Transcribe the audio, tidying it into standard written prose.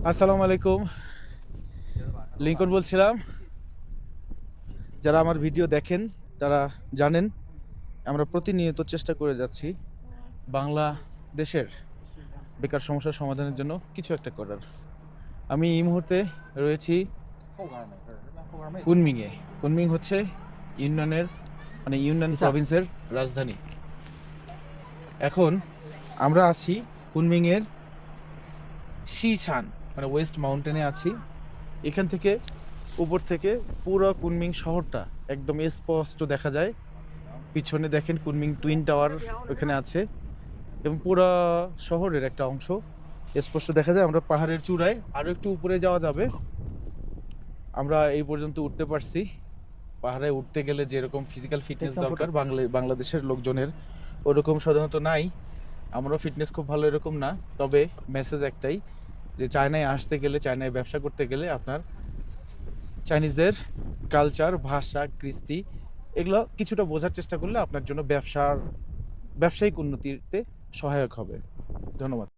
আসসালামু আলাইকুম। লিঙ্কন বলছিলাম। যারা আমার ভিডিও দেখেন তারা জানেন আমরা প্রতিনিয়ত চেষ্টা করে যাচ্ছি বাংলাদেশের বেকার সমস্যার সমাধানের জন্য কিছু একটা করার। আমি এই মুহূর্তে রয়েছি কুনমিংয়ে। কুনমিং হচ্ছে ইউনানের ইউনান প্রভিন্সের রাজধানী। এখন আমরা আছি কুনমিংয়ের শিছান ওয়েস্ট মাউন্টেনে আছি। এখান থেকে উপর থেকে পুরো কুনমিং শহরটা একদম স্পষ্ট দেখা যায়। পিছনে দেখেন কুনমিং টুইন টাওয়ার ওখানে আছে এবং পুরো শহরের একটা অংশ স্পষ্ট দেখা যায়। আমরা পাহাড়ের চূড়ায় আরও একটু উপরে যাওয়া যাবে। আমরা এই পর্যন্ত উঠতে পারছি। পাহাড়ে উঠতে গেলে যেরকম ফিজিক্যাল ফিটনেস দরকার বাংলাদেশের লোকজনের ওরকম সাধারণত নাই। আমারও ফিটনেস খুব ভালো এরকম না। তবে মেসেজ একটাই যে চায়নায় আসতে গেলে, চায়নায় ব্যবসা করতে গেলে আপনার চাইনিজদের কালচার, ভাষা, কৃষ্টি এগুলো কিছুটা বোঝার চেষ্টা করলে আপনার জন্য ব্যবসায়িক উন্নতিতে সহায়ক হবে। ধন্যবাদ।